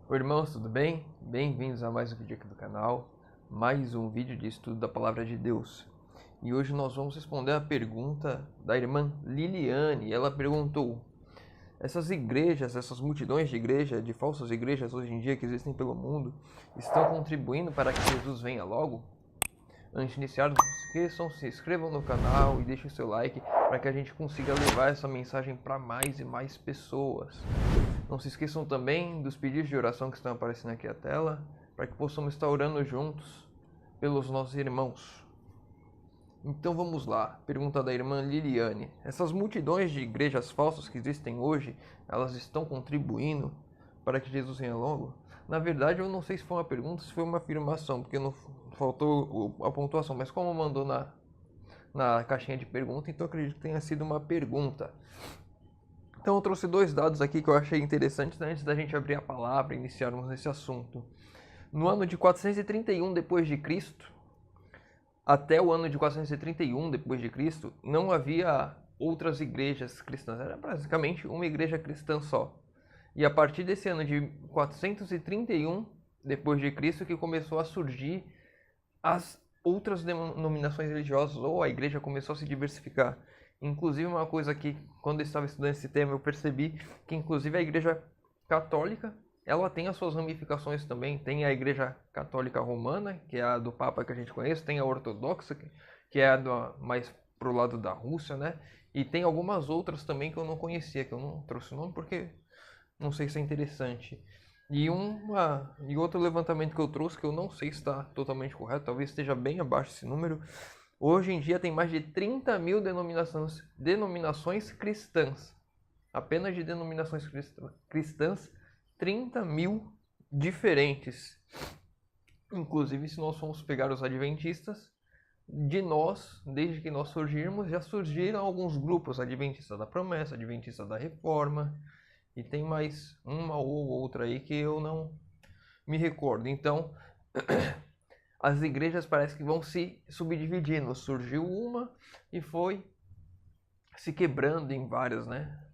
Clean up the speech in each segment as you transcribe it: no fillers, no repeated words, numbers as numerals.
Oi irmãos, tudo bem? Bem-vindos a mais um vídeo aqui do canal, mais um vídeo de estudo da Palavra de Deus. E hoje nós vamos responder a pergunta da irmã Liliane. Ela perguntou: essas igrejas, essas multidões de igreja, de falsas igrejas hoje em dia que existem pelo mundo, estão contribuindo para que Jesus venha logo? Antes de iniciar, não se esqueçam, se inscrevam no canal e deixem o seu like para que a gente consiga levar essa mensagem para mais e mais pessoas. Não se esqueçam também dos pedidos de oração que estão aparecendo aqui na tela, para que possamos estar orando juntos pelos nossos irmãos. Então vamos lá, pergunta da irmã Liliane. Essas multidões de igrejas falsas que existem hoje, elas estão contribuindo para que Jesus venha logo? Na verdade, eu não sei se foi uma pergunta, se foi uma afirmação, porque não faltou a pontuação, mas como mandou na caixinha de pergunta, então eu acredito que tenha sido uma pergunta. Então eu trouxe dois dados aqui que eu achei interessantes antes da gente abrir a palavra e iniciarmos nesse assunto. No ano de 431 depois de Cristo, até o ano de 431 depois de Cristo, não havia outras igrejas cristãs, era basicamente uma igreja cristã só. E a partir desse ano de 431 depois de Cristo que começou a surgir as outras denominações religiosas, ou a igreja começou a se diversificar. Inclusive uma coisa que, quando eu estava estudando esse tema, eu percebi que inclusive a igreja católica, ela tem as suas ramificações também. Tem a igreja católica romana, que é a do Papa que a gente conhece, tem a ortodoxa, que é a mais pro lado da Rússia, né? E tem algumas outras também que eu não conhecia, que eu não trouxe o nome porque não sei se é interessante. E outro levantamento que eu trouxe, que eu não sei se está totalmente correto, talvez esteja bem abaixo desse número. Hoje em dia tem mais de 30 mil denominações cristãs. Apenas de denominações cristãs, 30 mil diferentes. Inclusive, se nós formos pegar os adventistas, de nós, desde que nós surgirmos, já surgiram alguns grupos: Adventista da Promessa, Adventista da Reforma, e tem mais uma ou outra aí que eu não me recordo. Então, as igrejas parece que vão se subdividindo. Surgiu uma e foi se quebrando em várias, né?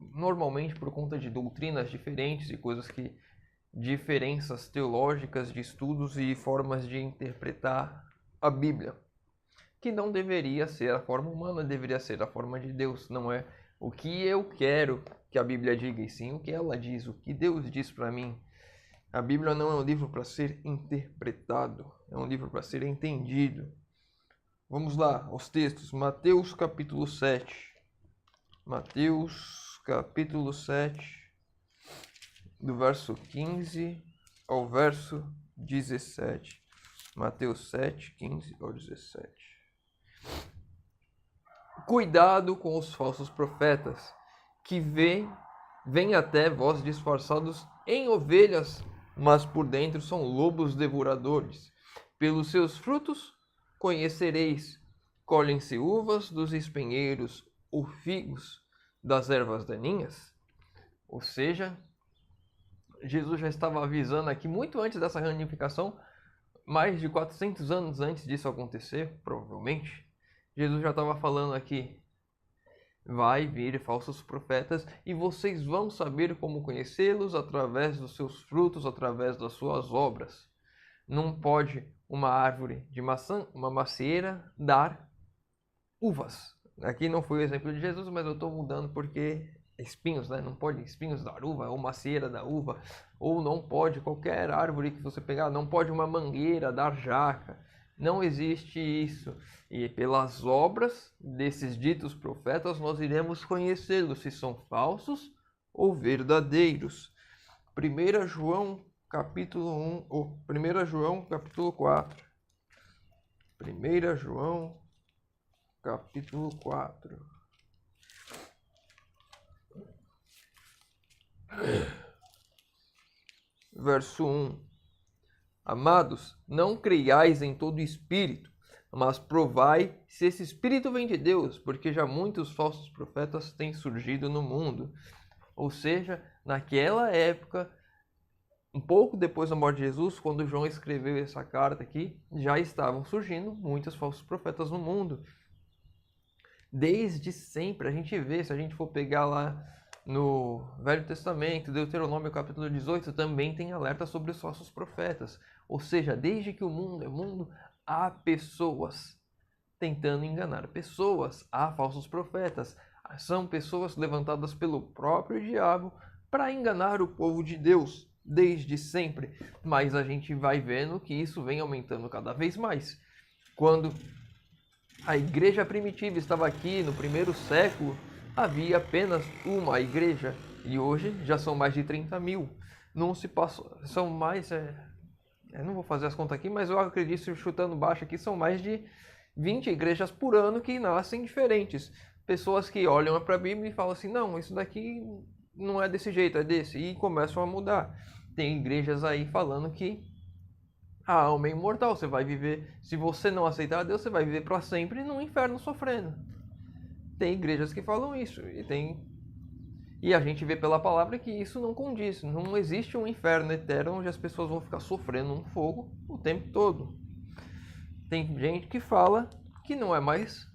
Normalmente por conta de doutrinas diferentes e coisas que... diferenças teológicas de estudos e formas de interpretar a Bíblia. Que não deveria ser a forma humana, deveria ser a forma de Deus. Não é o que eu quero que a Bíblia diga, e sim o que ela diz, o que Deus diz para mim. A Bíblia não é um livro para ser interpretado, é um livro para ser entendido. Vamos lá, aos textos. Mateus capítulo 7. Mateus capítulo 7, do verso 15 ao verso 17. Mateus 7, 15 ao 17. Cuidado com os falsos profetas, que vêm até vós disfarçados em ovelhas, mas por dentro são lobos devoradores. Pelos seus frutos conhecereis: colhem-se uvas dos espinheiros ou figos das ervas daninhas? Ou seja, Jesus já estava avisando aqui muito antes dessa reunificação, mais de 400 anos antes disso acontecer, provavelmente. Jesus já estava falando aqui: vai vir falsos profetas e vocês vão saber como conhecê-los através dos seus frutos, através das suas obras. Não pode uma árvore de maçã, uma macieira, dar uvas. Aqui não foi o exemplo de Jesus, mas eu estou mudando porque espinhos, né? Não pode espinhos dar uva, ou macieira dar uva, ou não pode qualquer árvore que você pegar, não pode uma mangueira dar jaca. Não existe isso. E pelas obras desses ditos profetas nós iremos conhecê-los, se são falsos ou verdadeiros. 1 João capítulo 1, ou 1 João capítulo 4. 1 João capítulo 4. Verso 1. Amados, não creiais em todo espírito, mas provai se esse espírito vem de Deus, porque já muitos falsos profetas têm surgido no mundo. Ou seja, naquela época, um pouco depois da morte de Jesus, quando João escreveu essa carta aqui, já estavam surgindo muitos falsos profetas no mundo. Desde sempre, a gente vê, se a gente for pegar lá No Velho Testamento, Deuteronômio capítulo 18, também tem alerta sobre os falsos profetas. Ou seja, desde que o mundo é mundo, há pessoas tentando enganar pessoas, há falsos profetas. São pessoas levantadas pelo próprio diabo para enganar o povo de Deus, desde sempre. Mas a gente vai vendo que isso vem aumentando cada vez mais. Quando a igreja primitiva estava aqui no primeiro século, havia apenas uma igreja. E hoje já são mais de 30 mil. Não se passou, são mais... eu não vou fazer as contas aqui, mas eu acredito, chutando baixo aqui, são mais de 20 igrejas por ano que nascem diferentes. Pessoas que olham para a Bíblia e falam assim, não, isso daqui não é desse jeito, é desse. E começam a mudar. Tem igrejas aí falando que a alma é imortal, você vai viver, se você não aceitar Deus, você vai viver para sempre no inferno sofrendo. Tem igrejas que falam isso, e a gente vê pela palavra que isso não condiz. Não existe um inferno eterno onde as pessoas vão ficar sofrendo um fogo o tempo todo. Tem gente que fala que não é mais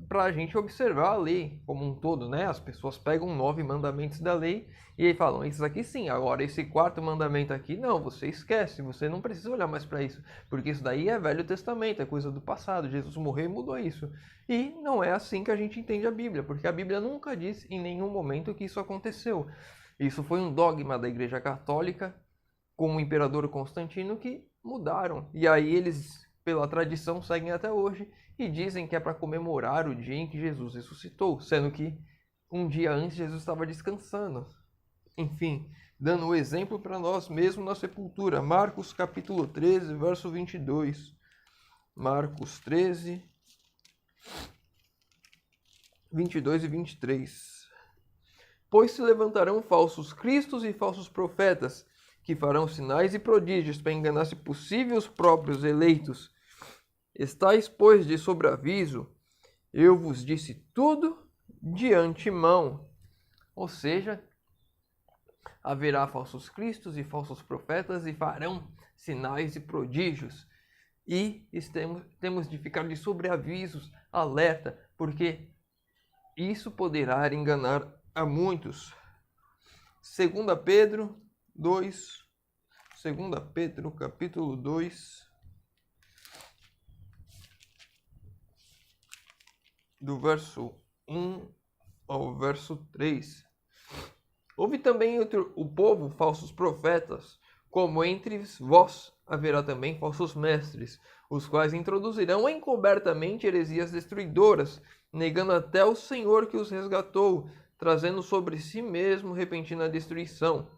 para a gente observar a lei como um todo, né? As pessoas pegam 9 mandamentos da lei e aí falam, isso aqui sim, agora esse 4º mandamento aqui, não, você esquece, você não precisa olhar mais para isso, porque isso daí é Velho Testamento, é coisa do passado, Jesus morreu e mudou isso. E não é assim que a gente entende a Bíblia, porque a Bíblia nunca diz em nenhum momento que isso aconteceu. Isso foi um dogma da Igreja Católica, com o imperador Constantino, que mudaram. E aí eles, pela tradição, seguem até hoje e dizem que é para comemorar o dia em que Jesus ressuscitou, sendo que um dia antes Jesus estava descansando. Enfim, dando o exemplo para nós mesmo na sepultura. Marcos capítulo 13, verso 22. Marcos 13, 22 e 23. Pois se levantarão falsos cristos e falsos profetas, que farão sinais e prodígios para enganar, se possível, os próprios eleitos. Estais, pois, de sobreaviso, eu vos disse tudo de antemão. Ou seja, haverá falsos cristos e falsos profetas e farão sinais e prodígios. E temos de ficar de sobreavisos, alerta, porque isso poderá enganar a muitos. 2 Pedro 2, 2 Pedro capítulo 2, do verso 1 ao verso 3. Houve também entre o povo falsos profetas, como entre vós haverá também falsos mestres, os quais introduzirão encobertamente heresias destruidoras, negando até o Senhor que os resgatou, trazendo sobre si mesmo repentina destruição.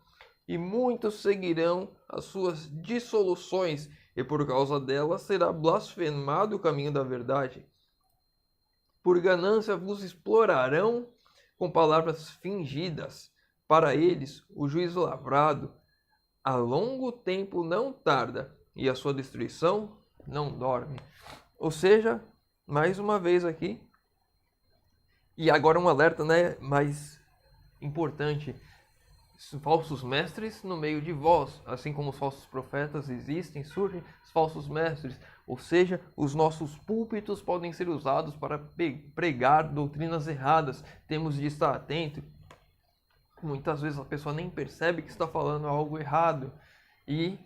E muitos seguirão as suas dissoluções, e por causa delas será blasfemado o caminho da verdade. Por ganância vos explorarão com palavras fingidas. Para eles, o juízo lavrado a longo tempo não tarda, e a sua destruição não dorme. Ou seja, mais uma vez aqui, e agora um alerta, né, mais importante: falsos mestres no meio de vós, assim como os falsos profetas existem, surgem os falsos mestres. Ou seja, os nossos púlpitos podem ser usados para pregar doutrinas erradas. Temos de estar atento. Muitas vezes a pessoa nem percebe que está falando algo errado. E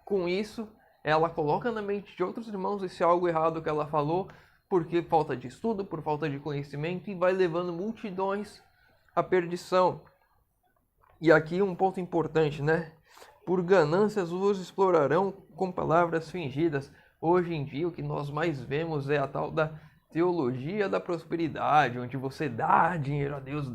com isso, ela coloca na mente de outros irmãos esse algo errado que ela falou, porque falta de estudo, por falta de conhecimento, e vai levando multidões à perdição. E aqui um ponto importante, né? Por ganâncias vos explorarão com palavras fingidas. Hoje em dia o que nós mais vemos é a tal da teologia da prosperidade, onde você dá dinheiro a Deus,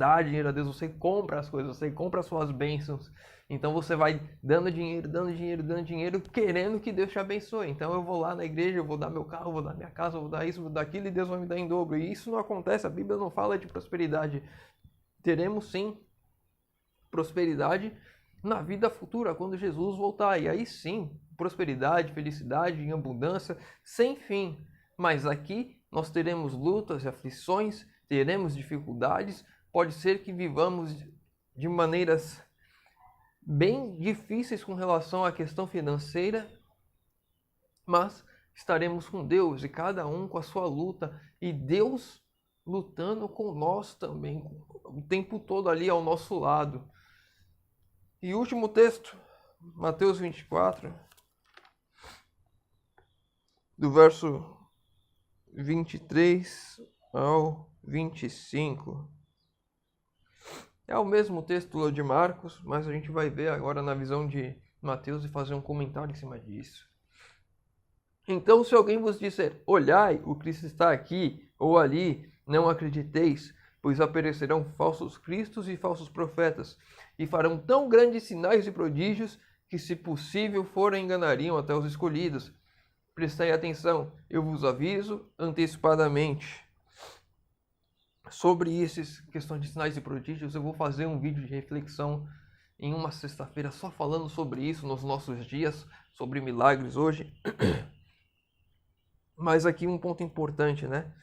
você compra as coisas, você compra as suas bênçãos. Então você vai dando dinheiro, querendo que Deus te abençoe. Então eu vou lá na igreja, eu vou dar meu carro, vou dar minha casa, vou dar isso, vou dar aquilo, e Deus vai me dar em dobro. E isso não acontece, a Bíblia não fala de prosperidade. Teremos sim prosperidade na vida futura, quando Jesus voltar. E aí sim, prosperidade, felicidade em abundância, sem fim. Mas aqui nós teremos lutas e aflições, teremos dificuldades. Pode ser que vivamos de maneiras bem difíceis com relação à questão financeira, mas estaremos com Deus, e cada um com a sua luta, e Deus lutando com nós também, o tempo todo ali ao nosso lado. E último texto, Mateus 24, do verso 23 ao 25. É o mesmo texto de Marcos, mas a gente vai ver agora na visão de Mateus e fazer um comentário em cima disso. Então, se alguém vos disser, olhai, o Cristo está aqui ou ali, não acrediteis, pois aparecerão falsos cristos e falsos profetas, e farão tão grandes sinais e prodígios que, se possível for, enganariam até os escolhidos. Prestai atenção, eu vos aviso antecipadamente. Sobre essas questões de sinais e prodígios, eu vou fazer um vídeo de reflexão em uma sexta-feira só falando sobre isso nos nossos dias, sobre milagres hoje. Mas aqui um ponto importante, né?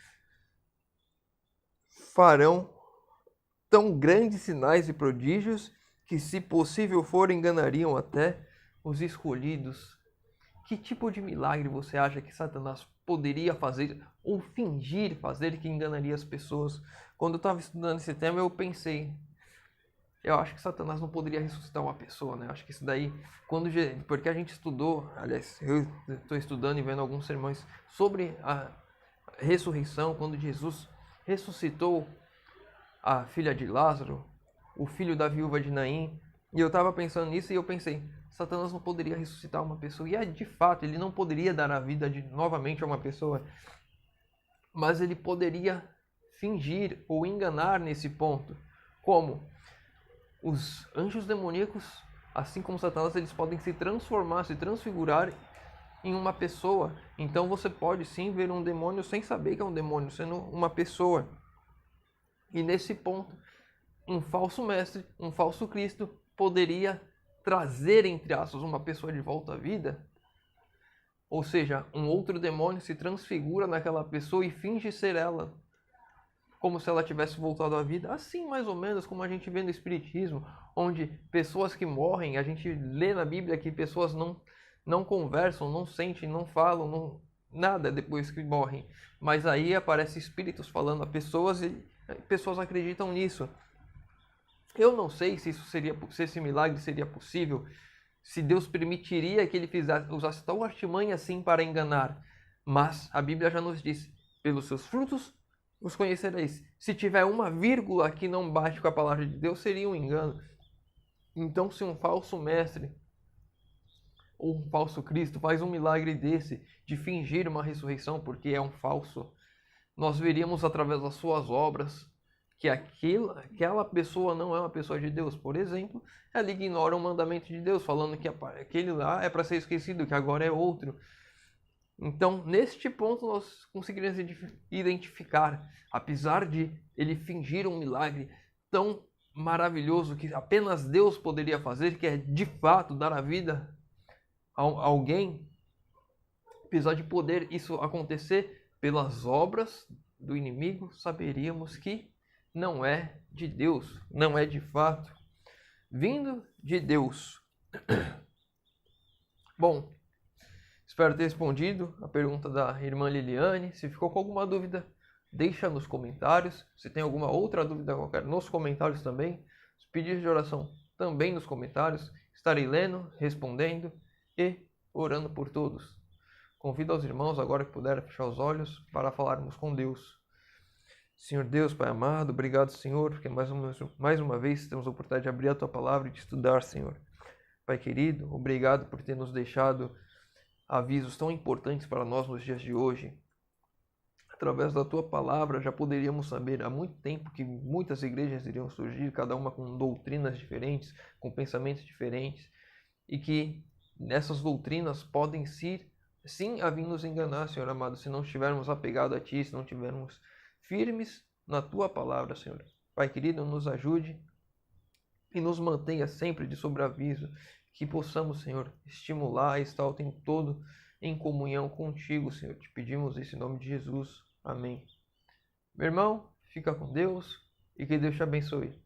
Farão tão grandes sinais e prodígios que, se possível for, enganariam até os escolhidos. Que tipo de milagre você acha que Satanás poderia fazer ou fingir fazer que enganaria as pessoas? Quando eu estava estudando esse tema, eu pensei, eu acho que Satanás não poderia ressuscitar uma pessoa, né? Acho que isso daí, porque a gente estudou, aliás, eu estou estudando e vendo alguns sermões sobre a ressurreição, quando Jesus ressuscitou a filha de Lázaro, o filho da viúva de Naim, e eu estava pensando nisso e eu pensei, Satanás não poderia ressuscitar uma pessoa, e de fato, ele não poderia dar a vida novamente a uma pessoa, mas ele poderia fingir ou enganar nesse ponto. Como? Os anjos demoníacos, assim como Satanás, eles podem se transformar, se transfigurar em uma pessoa. Então você pode sim ver um demônio sem saber que é um demônio, sendo uma pessoa. E nesse ponto, um falso mestre, um falso Cristo, poderia trazer, entre aspas, uma pessoa de volta à vida. Ou seja, um outro demônio se transfigura naquela pessoa e finge ser ela, como se ela tivesse voltado à vida, assim mais ou menos como a gente vê no Espiritismo, onde pessoas que morrem, a gente lê na Bíblia que pessoas não conversam, não sentem, não falam, nada depois que morrem. Mas aí aparecem espíritos falando a pessoas e pessoas acreditam nisso. Eu não sei se esse milagre seria possível, se Deus permitiria que ele usasse tal artimanha assim para enganar. Mas a Bíblia já nos diz, pelos seus frutos os conhecereis. Se tiver uma vírgula que não bate com a palavra de Deus, seria um engano. Então, se um falso mestre ou um falso Cristo faz um milagre desse, de fingir uma ressurreição porque é um falso, nós veríamos através das suas obras que aquela pessoa não é uma pessoa de Deus. Por exemplo, ela ignora o mandamento de Deus, falando que aquele lá é para ser esquecido, que agora é outro. Então, neste ponto, nós conseguiremos identificar, apesar de ele fingir um milagre tão maravilhoso que apenas Deus poderia fazer, que é de fato dar a vida a alguém, apesar de poder isso acontecer pelas obras do inimigo, saberíamos que não é de Deus, não é de fato vindo de Deus. Bom, espero ter respondido a pergunta da irmã Liliane. Se ficou com alguma dúvida, deixa nos comentários. Se tem alguma outra dúvida qualquer, nos comentários também. Os pedidos de oração também nos comentários. Estarei lendo, respondendo e orando por todos. Convido aos irmãos, agora que puderem, fechar os olhos para falarmos com Deus. Senhor Deus, Pai amado, obrigado, Senhor, porque mais uma vez temos a oportunidade de abrir a Tua Palavra e de estudar, Senhor. Pai querido, obrigado por ter nos deixado avisos tão importantes para nós nos dias de hoje. Através da Tua Palavra já poderíamos saber há muito tempo que muitas igrejas iriam surgir, cada uma com doutrinas diferentes, com pensamentos diferentes, e que essas doutrinas podem sim a vir nos enganar, Senhor amado, se não estivermos apegados a Ti, se não estivermos firmes na Tua Palavra, Senhor. Pai querido, nos ajude e nos mantenha sempre de sobreaviso, que possamos, Senhor, estimular e estar o tempo todo em comunhão contigo, Senhor. Te pedimos isso em nome de Jesus. Amém. Meu irmão, fica com Deus e que Deus te abençoe.